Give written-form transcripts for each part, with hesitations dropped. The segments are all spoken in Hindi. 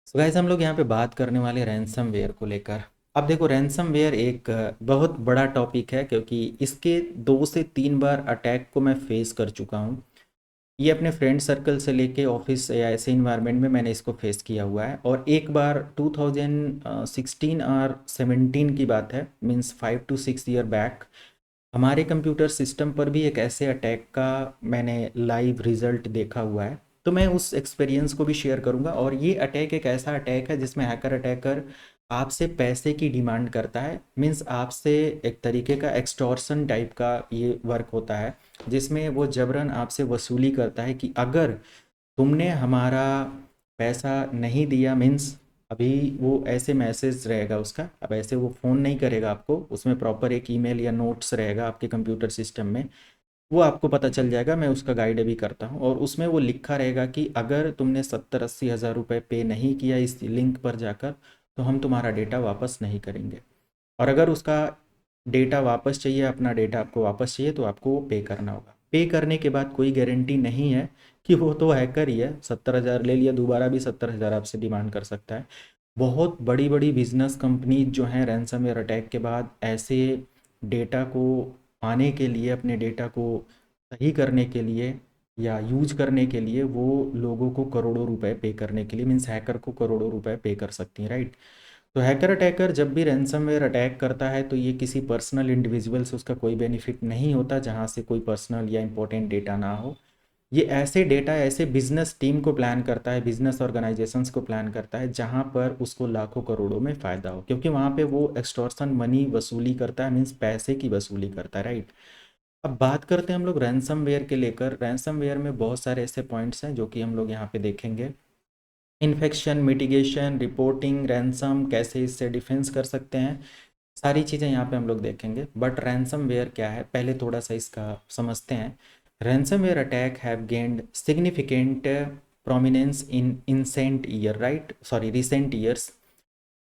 सो गाइस हम लोग यहाँ पे बात करने वाले रैंसमवेयर को लेकर। अब देखो रैंसमवेयर एक बहुत बड़ा टॉपिक है क्योंकि इसके 2 से 3 बार अटैक को मैं फेस कर चुका हूँ। ये अपने फ्रेंड सर्कल से लेके ऑफिस या ऐसे इन्वायरमेंट में मैंने इसको फेस किया हुआ है। और एक बार 2016 और 17 की बात है, मीन्स 5 to 6 ईयर बैक हमारे कंप्यूटर सिस्टम पर भी एक ऐसे अटैक का मैंने लाइव रिजल्ट देखा हुआ है। तो मैं उस एक्सपीरियंस को भी शेयर करूंगा। और ये अटैक एक ऐसा अटैक है जिसमें हैकर अटैकर आपसे पैसे की डिमांड करता है, मीन्स आपसे एक तरीके का एक्सटॉर्शन टाइप का ये वर्क होता है, जिसमें वो जबरन आपसे वसूली करता है कि अगर तुमने हमारा पैसा नहीं दिया, मीन्स अभी वो ऐसे मैसेज रहेगा उसका। अब ऐसे वो फ़ोन नहीं करेगा आपको, उसमें प्रॉपर एक ईमेल या नोट्स रहेगा आपके कंप्यूटर सिस्टम में। वो आपको पता चल जाएगा, मैं उसका गाइड भी करता हूँ। और उसमें वो लिखा रहेगा कि अगर तुमने 70-80 हज़ार रुपये पे नहीं किया इस लिंक पर जाकर, तो हम तुम्हारा डेटा वापस नहीं करेंगे। और अगर उसका डेटा वापस चाहिए, अपना डेटा आपको वापस चाहिए, तो आपको वो पे करना होगा। पे करने के बाद कोई गारंटी नहीं है कि वो तो हैकर ही है, 70 हज़ार ले लिया, दोबारा भी 70 हज़ार आपसे डिमांड कर सकता है। बहुत बड़ी बड़ी बिजनेस कंपनी जो हैं रैंसमवेयर अटैक के बाद ऐसे डेटा को पाने के लिए, अपने डेटा को सही करने के लिए या यूज करने के लिए, वो लोगों को करोड़ों रुपए पे करने के लिए, मीन्स हैकर को करोड़ों रुपए पे कर सकती हैं, राइट। तो हैकर अटैकर जब भी रैंसमवेयर अटैक करता है तो ये किसी पर्सनल इंडिविजुअल से उसका कोई बेनिफिट नहीं होता जहाँ से कोई पर्सनल या इंपॉर्टेंट डेटा ना हो। ये ऐसे डेटा ऐसे बिजनेस टीम को प्लान करता है, बिजनेस ऑर्गेनाइजेशंस को प्लान करता है जहाँ पर उसको लाखों करोड़ों में फ़ायदा हो, क्योंकि वहाँ पे वो एक्सटॉर्शन मनी वसूली करता है, मीन्स पैसे की वसूली करता है, राइट। अब बात करते हैं हम लोग रैंसमवेयर के लेकर। रैंसमवेयर में बहुत सारे ऐसे पॉइंट्स हैं जो कि हम लोग यहाँ पे देखेंगे। इन्फेक्शन, मिटिगेशन, रिपोर्टिंग, रैंसम, कैसे इससे डिफेंस कर सकते हैं, सारी चीज़ें यहाँ पे हम लोग देखेंगे। बट रैंसमवेयर क्या है पहले थोड़ा सा इसका समझते हैं। Ransomware attack have gained significant prominence in incent year, right, sorry recent years.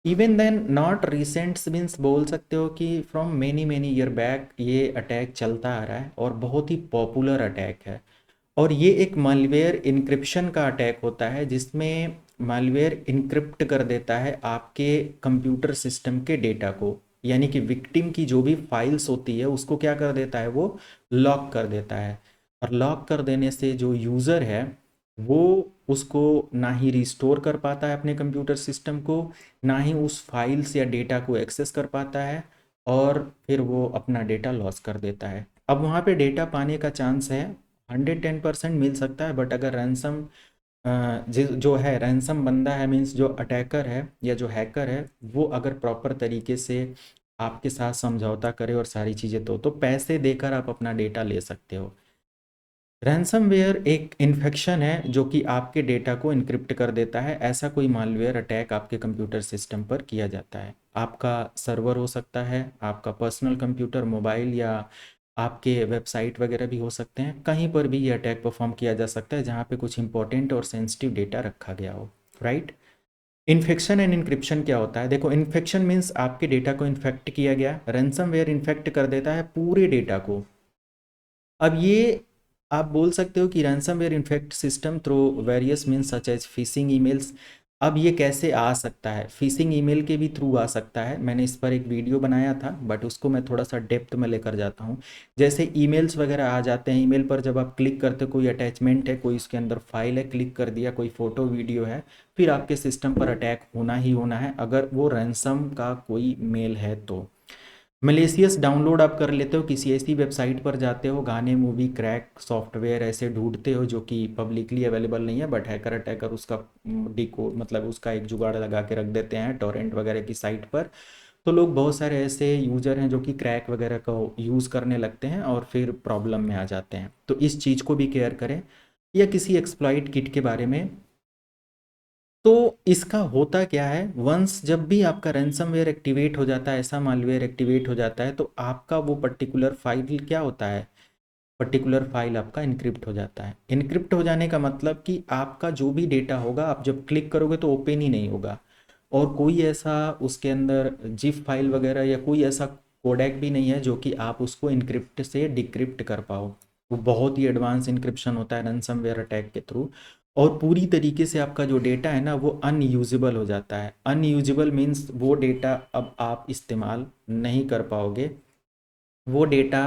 Even then not recent means बोल सकते हो कि from many many year back ये अटैक चलता आ रहा है और बहुत ही पॉपुलर अटैक है। और ये एक मालवेयर इनक्रिप्शन का अटैक होता है, जिसमें मालवेयर इनक्रिप्ट कर देता है आपके कंप्यूटर सिस्टम के डेटा को, यानी कि विक्टिम की जो भी फाइल्स होती है उसको क्या कर देता है, वो लॉक कर देता है। और लॉक कर देने से जो यूज़र है वो उसको ना ही रिस्टोर कर पाता है अपने कंप्यूटर सिस्टम को, ना ही उस फाइल्स या डेटा को एक्सेस कर पाता है, और फिर वो अपना डेटा लॉस कर देता है। अब वहाँ पे डेटा पाने का चांस है 110% मिल सकता है, बट अगर रैंसम जो है रैंसम बंदा है, मीन्स जो अटैकर है या जो हैकर है, वो अगर प्रॉपर तरीके से आपके साथ समझौता करे और सारी चीज़ें, तो पैसे देकर आप अपना डेटा ले सकते हो। रैंसमवेयर एक इन्फेक्शन है जो कि आपके डेटा को इनक्रिप्ट कर देता है। ऐसा कोई मालवेयर अटैक आपके कंप्यूटर सिस्टम पर किया जाता है। आपका सर्वर हो सकता है, आपका पर्सनल कंप्यूटर, मोबाइल, या आपके वेबसाइट वगैरह भी हो सकते हैं। कहीं पर भी ये अटैक परफॉर्म किया जा सकता है जहाँ पे कुछ इंपॉर्टेंट और सेंसिटिव डेटा रखा गया हो, राइट। इन्फेक्शन एंड इनक्रिप्शन क्या होता है, देखो इन्फेक्शन मीन्स आपके डेटा को इन्फेक्ट किया गया, रैंसमवेयर इन्फेक्ट कर देता है पूरे डेटा को। अब ये आप बोल सकते हो कि ransomware infect system through various means such as phishing emails. अब ये कैसे आ सकता है, फिशिंग ईमेल के भी थ्रू आ सकता है। मैंने इस पर एक वीडियो बनाया था, बट उसको मैं थोड़ा सा डेप्थ में लेकर जाता हूँ। जैसे ईमेल्स वगैरह आ जाते हैं, ईमेल पर जब आप क्लिक करते हो, कोई अटैचमेंट है, कोई उसके अंदर फाइल है, क्लिक कर दिया, कोई फोटो वीडियो है, फिर आपके सिस्टम पर अटैक होना ही होना है अगर वो रैंसम का कोई मेल है तो। मलेशियस डाउनलोड आप कर लेते हो, किसी ऐसी वेबसाइट पर जाते हो, गाने, मूवी, क्रैक सॉफ्टवेयर ऐसे ढूंढते हो जो कि पब्लिकली अवेलेबल नहीं है, बट हैकर अटैकर उसका डिको मतलब उसका एक जुगाड़ लगा के रख देते हैं टोरेंट वगैरह की साइट पर। तो लोग बहुत सारे ऐसे यूज़र हैं जो कि क्रैक वगैरह का यूज़ करने लगते हैं और फिर प्रॉब्लम में आ जाते हैं। तो इस चीज़ को भी केयर करें। या किसी एक्सप्लॉइट किट के बारे में, तो इसका होता क्या है, वंस जब भी आपका रैंसमवेयर एक्टिवेट हो जाता है, ऐसा मालवेयर एक्टिवेट हो जाता है, तो आपका वो पर्टिकुलर फाइल क्या होता है, पर्टिकुलर फाइल आपका इनक्रिप्ट हो जाता है। इनक्रिप्ट हो जाने का मतलब कि आपका जो भी डेटा होगा, आप जब क्लिक करोगे तो ओपन ही नहीं होगा, और कोई ऐसा उसके अंदर जिप फाइल वगैरह या कोई ऐसा कोडेक भी नहीं है जो कि आप उसको इनक्रिप्ट से डिक्रिप्ट कर पाओ। वो बहुत ही एडवांस इनक्रिप्शन होता है रैंसमवेयर अटैक के थ्रू। और पूरी तरीके से आपका जो डेटा है ना वो अनयूजेबल हो जाता है। अनयूजेबल मीन्स वो डेटा अब आप इस्तेमाल नहीं कर पाओगे। वो डेटा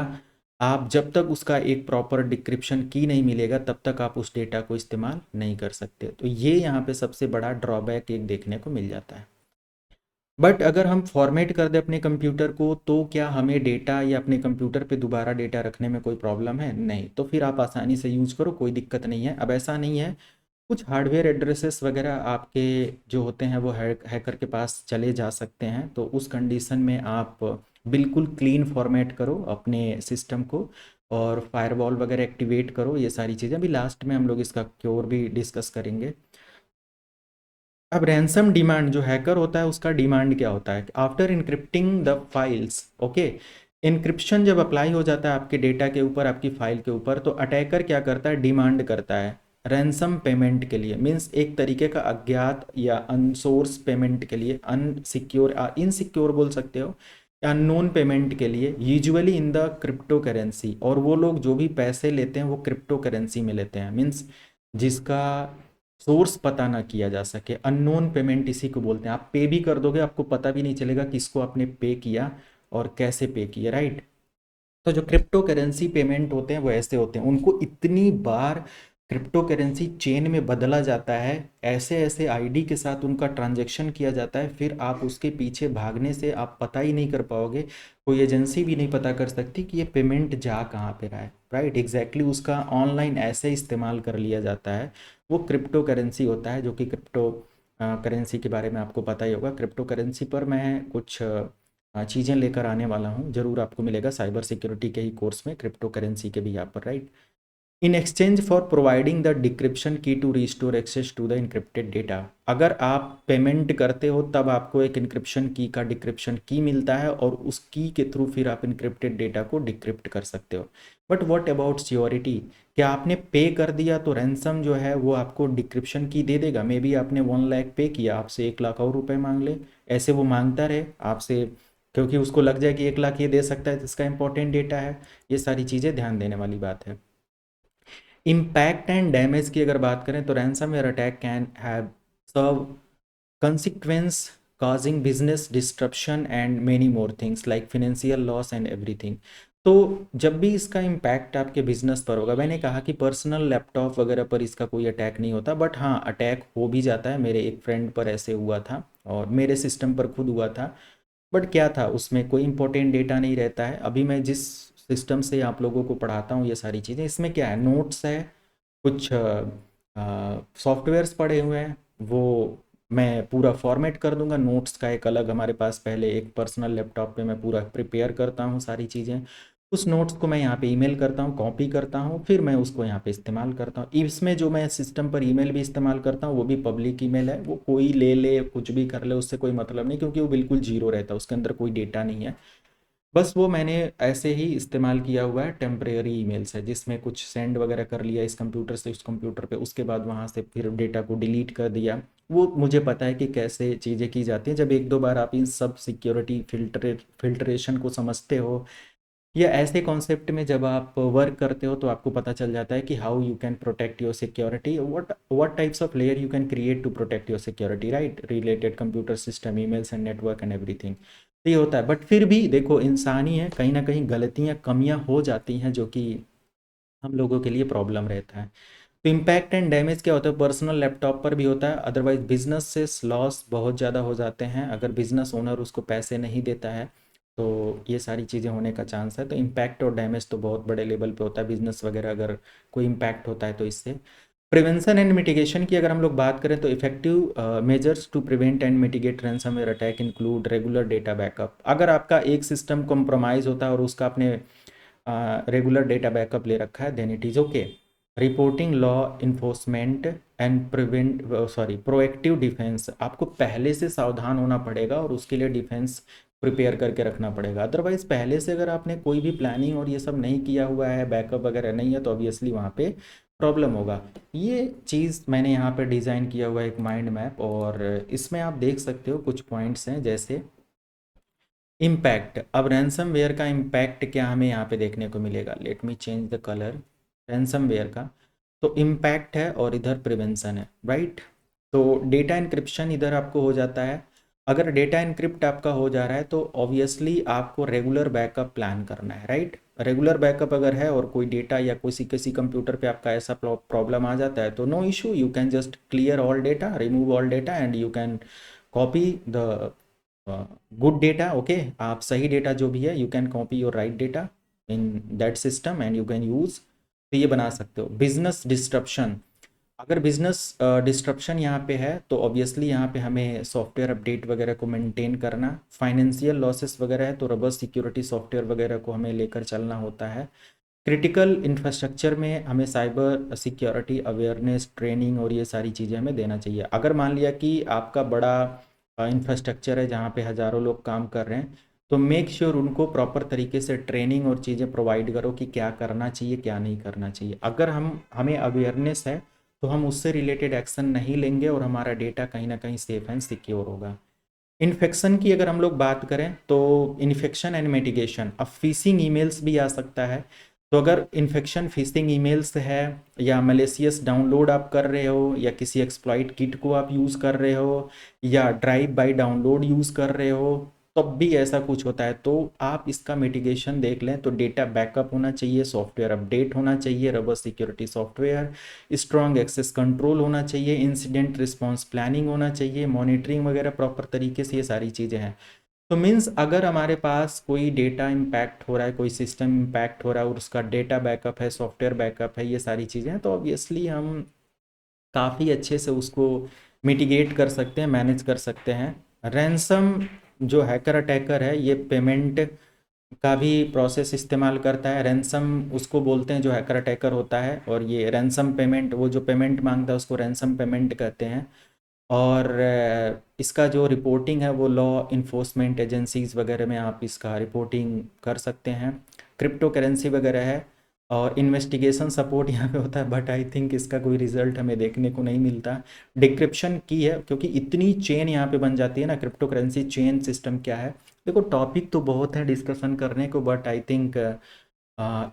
आप जब तक उसका एक प्रॉपर डिक्रिप्शन की नहीं मिलेगा तब तक आप उस डेटा को इस्तेमाल नहीं कर सकते। तो ये यहाँ पे सबसे बड़ा ड्रॉबैक एक देखने को मिल जाता है। बट अगर हम फॉर्मेट कर दें अपने कंप्यूटर को तो क्या हमें डेटा या अपने कंप्यूटर पे दोबारा डेटा रखने में कोई प्रॉब्लम है? नहीं। तो फिर आप आसानी से यूज करो, कोई दिक्कत नहीं है। अब ऐसा नहीं है, कुछ हार्डवेयर एड्रेसेस वगैरह आपके जो होते हैं वो हैकर के पास चले जा सकते हैं। तो उस कंडीशन में आप बिल्कुल क्लीन फॉर्मेट करो अपने सिस्टम को और फायरवॉल वगैरह एक्टिवेट करो। ये सारी चीज़ें अभी लास्ट में हम लोग इसका क्योर भी डिस्कस करेंगे। अब रैंसम डिमांड, जो हैकर होता है उसका डिमांड क्या होता है? After encrypting the files, okay, encryption जब अप्लाई हो जाता है आपके डेटा के ऊपर, आपकी फाइल के ऊपर, तो अटैकर क्या करता है? डिमांड करता है रैंसम पेमेंट के लिए। मीन्स एक तरीके का अज्ञात या अनसोर्स पेमेंट के लिए, अनसिक्योर, इनसिक्योर बोल सकते हो, अननोन पेमेंट के लिए, usually in the crypto currency. और वो लोग जो भी पैसे लेते हैं वो क्रिप्टो करेंसी में लेते हैं। मीन्स जिसका सोर्स पता ना किया जा सके, अननोन पेमेंट इसी को बोलते हैं। आप पे भी कर दोगे, आपको पता भी नहीं चलेगा किसको आपने पे किया और कैसे पे किया, राइट। तो जो क्रिप्टो करेंसी पेमेंट होते हैं वो ऐसे होते हैं, उनको इतनी बार क्रिप्टो करेंसी चेन में बदला जाता है, ऐसे ऐसे आईडी के साथ उनका ट्रांजैक्शन किया जाता है, फिर आप उसके पीछे भागने से आप पता ही नहीं कर पाओगे, कोई एजेंसी भी नहीं पता कर सकती कि ये पेमेंट जा कहाँ पे रहा है, राइट। एग्जैक्टली उसका ऑनलाइन ऐसे इस्तेमाल कर लिया जाता है। वो क्रिप्टो करेंसी होता है, जो कि क्रिप्टो करेंसी के बारे में आपको पता ही होगा। क्रिप्टो करेंसी पर मैं कुछ चीज़ें लेकर आने वाला हूँ, ज़रूर आपको मिलेगा साइबर सिक्योरिटी के ही कोर्स में, क्रिप्टो करेंसी के भी यहाँ पर, right. In exchange for providing the decryption key to restore access to the encrypted data. अगर आप पेमेंट करते हो तब आपको एक इनक्रिप्शन की का डिक्रिप्शन की मिलता है और उस की के थ्रू फिर आप इनक्रिप्टेड डेटा को डिक्रिप्ट कर सकते हो। But what about security? क्या आपने पे कर दिया तो रैंसम जो है वो आपको डिक्रिप्शन की दे देगा? मे बी आपने 1 लाख पे किया, आपसे 1 लाख और रुपए मांग ले, ऐसे वो मांगता रहे आपसे, क्योंकि उसको लग जाए कि 1 लाख ये दे सकता है तो इसका इंपॉर्टेंट डेटा है। ये सारी चीज़ें ध्यान देने वाली बात है। इम्पैक्ट एंड डैमेज की अगर बात करें तो ransomware attack can have severe consequence causing business disruption and many more things like financial loss and everything। तो जब भी इसका इम्पैक्ट आपके बिजनेस पर होगा, मैंने कहा कि पर्सनल लैपटॉप वगैरह पर इसका कोई अटैक नहीं होता, बट हाँ अटैक हो भी जाता है। मेरे एक फ्रेंड पर ऐसे हुआ था और मेरे सिस्टम पर खुद हुआ था। बट क्या था, उसमें कोई इंपॉर्टेंट डेटा नहीं रहता है। अभी मैं जिस सिस्टम से आप लोगों को पढ़ाता हूँ ये सारी चीज़ें, इसमें क्या है, नोट्स है, कुछ सॉफ्टवेयर्स पड़े हुए हैं, वो मैं पूरा फॉर्मेट कर दूंगा। नोट्स का एक अलग हमारे पास पहले एक पर्सनल लैपटॉप पे मैं पूरा प्रिपेयर करता हूँ सारी चीज़ें। उस नोट्स को मैं यहाँ पे ईमेल करता हूँ, कॉपी करता हूँ, फिर मैं उसको यहाँ पे इस्तेमाल करता हूँ। इसमें जो मैं सिस्टम पर ईमेल भी इस्तेमाल करता हूँ वो भी पब्लिक ईमेल है, वो कोई ले ले कुछ भी कर ले उससे कोई मतलब नहीं, क्योंकि वो बिल्कुल जीरो रहता है, उसके अंदर कोई डेटा नहीं है। बस वो मैंने ऐसे ही इस्तेमाल किया हुआ है, टेम्परेरी ईमेल्स है जिसमें कुछ सेंड वगैरह कर लिया इस कंप्यूटर से उस कंप्यूटर पे, उसके बाद वहाँ से फिर डेटा को डिलीट कर दिया। वो मुझे पता है कि कैसे चीज़ें की जाती हैं। जब एक दो बार आप इन सब सिक्योरिटी फिल्ट्रेशन को समझते हो या ऐसे कॉन्सेप्ट में जब आप वर्क करते हो तो आपको पता चल जाता है कि how you can protect your security, what types of layer you can create to protect your security, right, related computer system, emails and network and everything. तो ये होता है। बट फिर भी देखो, इंसान ही है, कहीं ना कहीं गलतियाँ कमियाँ हो जाती हैं जो कि हम लोगों के लिए प्रॉब्लम रहता है। तो इम्पैक्ट एंड डैमेज क्या होता है, पर्सनल लैपटॉप पर भी होता है, अदरवाइज बिजनेस से लॉस बहुत ज़्यादा हो जाते हैं अगर बिजनेस ओनर उसको पैसे नहीं देता है। तो ये सारी चीज़ें होने का चांस है। तो इम्पैक्ट और डैमेज तो बहुत बड़े लेवल पे होता है, बिजनेस वगैरह अगर कोई इम्पैक्ट होता है तो इससे। प्रिवेंशन एंड मिटिगेशन की अगर हम लोग बात करें तो effective measures to prevent and mitigate ransomware attack include regular data backup. अगर आपका एक सिस्टम कॉम्प्रोमाइज़ होता है और उसका आपने रेगुलर डेटा बैकअप ले रखा है, then it is okay. Reporting law enforcement and proactive defence, आपको पहले से सावधान होना पड़ेगा और उसके लिए डिफेंस प्रिपेयर करके रखना पड़ेगा। अदरवाइज पहले से अगर आपने कोई भी प्लानिंग और ये सब नहीं किया हुआ है, बैकअप वगैरह नहीं है, तो ऑब्वियसली वहाँ पे प्रॉब्लम होगा। ये चीज़ मैंने यहाँ पे डिज़ाइन किया हुआ है एक माइंड मैप, और इसमें आप देख सकते हो कुछ पॉइंट्स हैं जैसे इम्पैक्ट। अब रैंसमवेयर का इम्पैक्ट क्या हमें यहाँ पे देखने को मिलेगा, let me change the colour ransomware का। तो इम्पैक्ट है और इधर प्रिवेंशन है, राइट। तो डेटा इंक्रिप्शन इधर आपको हो जाता है। अगर डेटा इंक्रिप्ट आपका हो जा रहा है तो ऑब्वियसली आपको रेगुलर बैकअप प्लान करना है, राइट। रेगुलर बैकअप अगर है और कोई डेटा या किसी कंप्यूटर पे आपका ऐसा प्रॉब्लम आ जाता है तो no issue, you can just clear all data, remove all data and you can copy the good data. Okay, आप सही डेटा जो भी है you can copy your right data in that system and you can use. तो ये बना सकते हो। बिजनेस डिस्ट्रप्शन, अगर बिजनेस डिस्ट्रप्शन यहाँ पे है तो ऑब्वियसली यहाँ पे हमें सॉफ्टवेयर अपडेट वगैरह को मेंटेन करना। फाइनेंशियल लॉसेस वगैरह है तो रबर सिक्योरिटी सॉफ्टवेयर वगैरह को हमें लेकर चलना होता है। क्रिटिकल इंफ्रास्ट्रक्चर में हमें साइबर सिक्योरिटी अवेयरनेस ट्रेनिंग और ये सारी चीज़ें हमें देना चाहिए। अगर मान लिया कि आपका बड़ा इंफ्रास्ट्रक्चर है जहाँ पे हज़ारों लोग काम कर रहे हैं तो मेक श्योर उनको प्रॉपर तरीके से ट्रेनिंग और चीज़ें प्रोवाइड करो कि क्या करना चाहिए क्या नहीं करना चाहिए। अगर हमें अवेयरनेस है तो हम उससे रिलेटेड एक्शन नहीं लेंगे और हमारा डेटा कहीं ना कहीं सेफ एंड सिक्योर होगा। इन्फेक्शन की अगर हम लोग बात करें तो इन्फेक्शन एंड मिटिगेशन, अब फिशिंग ईमेल्स भी आ सकता है। तो अगर इन्फेक्शन फिशिंग ईमेल्स है या मलेशियस डाउनलोड आप कर रहे हो या किसी एक्सप्लॉइट किट को आप यूज़ कर रहे हो या ड्राइव बाय डाउनलोड यूज़ कर रहे हो तब भी ऐसा कुछ होता है तो आप इसका मिटिगेशन देख लें। तो डेटा बैकअप होना चाहिए, सॉफ्टवेयर अपडेट होना चाहिए, रबर security software, strong access control होना चाहिए, इंसिडेंट रिस्पॉन्स प्लानिंग होना चाहिए, मॉनिटरिंग वगैरह प्रॉपर तरीके से, ये सारी चीज़ें हैं। तो मीन्स अगर हमारे पास कोई डेटा इम्पैक्ट हो रहा है, कोई सिस्टम इम्पैक्ट हो रहा है और उसका डेटा बैकअप है, सॉफ्टवेयर बैकअप है, ये सारी चीज़ें हैं तो ऑब्वियसली हम काफ़ी अच्छे से उसको मिटिगेट कर सकते हैं, मैनेज कर सकते हैं। रैंसम जो हैकर अटैकर है ये पेमेंट का भी प्रोसेस इस्तेमाल करता है। रैंसम उसको बोलते हैं जो हैकर अटैकर होता है और ये रैंसम पेमेंट, वो जो पेमेंट मांगता है उसको रैंसम पेमेंट कहते हैं। और इसका जो रिपोर्टिंग है वो लॉ इन्फोर्समेंट एजेंसीज वगैरह में आप इसका रिपोर्टिंग कर सकते हैं। क्रिप्टो करेंसी वगैरह है और इन्वेस्टिगेशन सपोर्ट यहाँ पे होता है बट आई थिंक इसका कोई रिजल्ट हमें देखने को नहीं मिलता। डिक्रिप्शन की है क्योंकि इतनी चेन यहाँ पे बन जाती है ना, क्रिप्टो करेंसी चेन सिस्टम क्या है। देखो टॉपिक तो बहुत है डिस्कशन करने को बट आई थिंक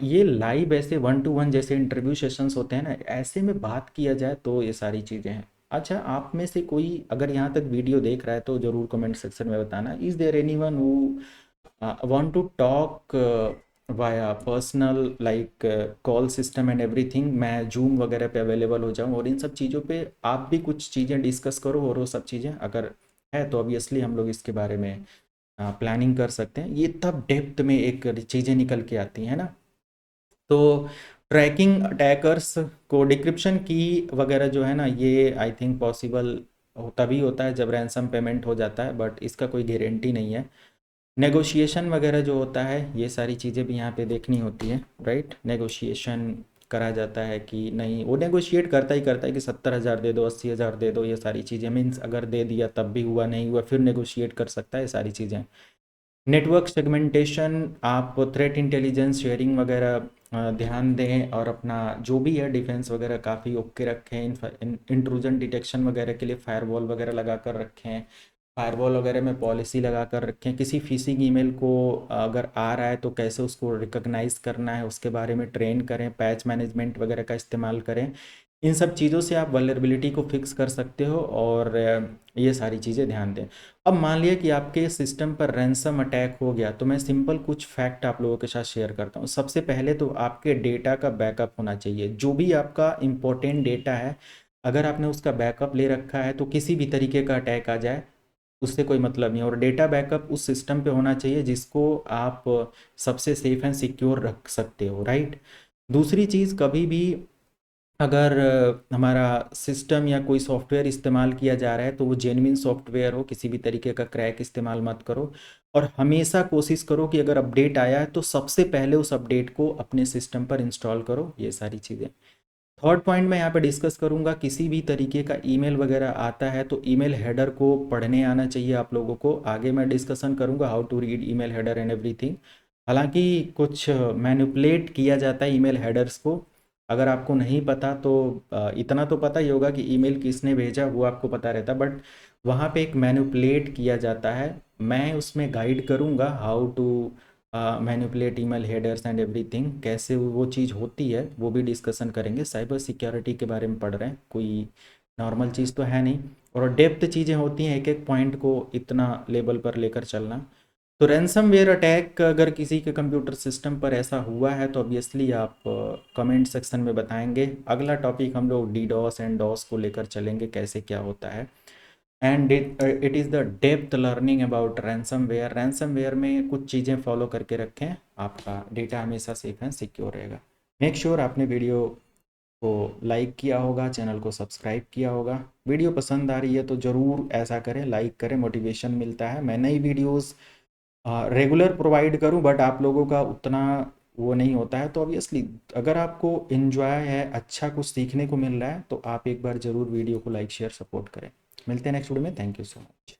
ये लाइव ऐसे 1-to-1 जैसे इंटरव्यू सेशंस होते हैं ना, ऐसे में बात किया जाए तो ये सारी चीज़ें हैं। अच्छा, आप में से कोई अगर यहाँ तक वीडियो देख रहा है तो ज़रूर कमेंट सेक्शन में बताना, is there anyone who want to talk via personal like call system and everything. मैं जूम वगैरह पे अवेलेबल हो जाऊँ और इन सब चीज़ों पे आप भी कुछ चीज़ें डिस्कस करो और वो सब चीज़ें अगर है तो ऑब्वियसली हम लोग इसके बारे में प्लानिंग कर सकते हैं। ये तब डेप्थ में एक चीज़ें निकल के आती हैं ना। तो ट्रैकिंग अटैकर्स को डिक्रिप्शन की वगैरह जो है ना, ये आई थिंक पॉसिबल तभी होता है जब रैंसम पेमेंट हो जाता है बट इसका कोई गारंटी नहीं है। नेगोशिएशन वगैरह जो होता है ये सारी चीज़ें भी यहाँ पे देखनी होती है, राइट। नेगोशिएशन करा जाता है कि नहीं, वो नेगोशिएट करता है कि 70,000 दे दो, 80,000 दे दो, ये सारी चीज़ें। मीन्स अगर दे दिया तब भी हुआ, नहीं हुआ फिर नेगोशिएट कर सकता है, ये सारी चीज़ें। नेटवर्क सेगमेंटेशन, आप थ्रेट इंटेलिजेंस शेयरिंग वगैरह ध्यान दें और अपना जो भी है डिफेंस वगैरह काफ़ी ओके रखें। इंट्रूजन डिटेक्शन वगैरह के लिए फायरवॉल वगैरह लगा कर रखें। फायरवॉल वगैरह में पॉलिसी लगा कर रखें। किसी फिशिंग ईमेल को अगर आ रहा है तो कैसे उसको रिकॉग्नाइज करना है उसके बारे में ट्रेन करें। पैच मैनेजमेंट वगैरह का इस्तेमाल करें। इन सब चीज़ों से आप वल्नरेबिलिटी को फिक्स कर सकते हो और ये सारी चीज़ें ध्यान दें। अब मान लिया कि आपके सिस्टम पर रैंसम अटैक हो गया तो मैं सिंपल कुछ फैक्ट आप लोगों के साथ शेयर करता हूँ। सबसे पहले तो आपके डेटा का बैकअप होना चाहिए। जो भी आपका इम्पोर्टेंट डेटा है अगर आपने उसका बैकअप ले रखा है तो किसी भी तरीके का अटैक आ जाए उससे कोई मतलब नहीं। और डेटा बैकअप उस सिस्टम पे होना चाहिए जिसको आप सबसे सेफ एंड सिक्योर रख सकते हो, राइट। दूसरी चीज़, कभी भी अगर हमारा सिस्टम या कोई सॉफ्टवेयर इस्तेमाल किया जा रहा है तो वो जेन्युइन सॉफ्टवेयर हो, किसी भी तरीके का क्रैक इस्तेमाल मत करो। और हमेशा कोशिश करो कि अगर अपडेट आया है तो सबसे पहले उस अपडेट को अपने सिस्टम पर इंस्टॉल करो, ये सारी चीज़ें। थर्ड पॉइंट मैं यहाँ पे डिस्कस करूँगा, किसी भी तरीके का ईमेल वगैरह आता है तो ईमेल हेडर को पढ़ने आना चाहिए आप लोगों को। आगे मैं डिस्कशन करूँगा how to read email header and everything. हालांकि कुछ मैनिपुलेट किया जाता है ईमेल हेडर्स को, अगर आपको नहीं पता तो इतना तो पता ही होगा कि ईमेल किसने भेजा वो आपको पता रहता, बट वहाँ पे एक मैनिपुलेट किया जाता है। मैं उसमें गाइड करूँगा how to manipulate email headers and everything, कैसे वो चीज़ होती है वो भी डिस्कशन करेंगे। साइबर सिक्योरिटी के बारे में पढ़ रहे हैं, कोई नॉर्मल चीज़ तो है नहीं, और डेप्थ चीज़ें होती हैं, एक एक पॉइंट को इतना लेवल पर लेकर चलना। तो रैंसमवेयर अटैक अगर किसी के कंप्यूटर सिस्टम पर ऐसा हुआ है तो ऑब्वियसली आप कमेंट सेक्शन में बताएंगे। अगला टॉपिक हम लोग डीडॉस एंड डॉस को लेकर चलेंगे, कैसे क्या होता है। And it is the depth learning about ransomware. Ransomware में कुछ चीज़ें फॉलो करके रखें, आपका डेटा हमेशा सेफ है, सिक्योर रहेगा। मेक श्योर आपने वीडियो को लाइक किया होगा, चैनल को सब्सक्राइब किया होगा। वीडियो पसंद आ रही है तो ज़रूर ऐसा करें, लाइक करें, मोटिवेशन मिलता है। मैं नई वीडियोस रेगुलर प्रोवाइड करूं बट आप लोगों का उतना वो नहीं होता है, तो ऑब्वियसली अगर आपको इन्जॉय है, अच्छा कुछ सीखने को मिल रहा है, तो आप एक बार ज़रूर वीडियो को लाइक शेयर सपोर्ट करें। मिलते हैं नेक्स्ट वीडियो में। Thank you so much.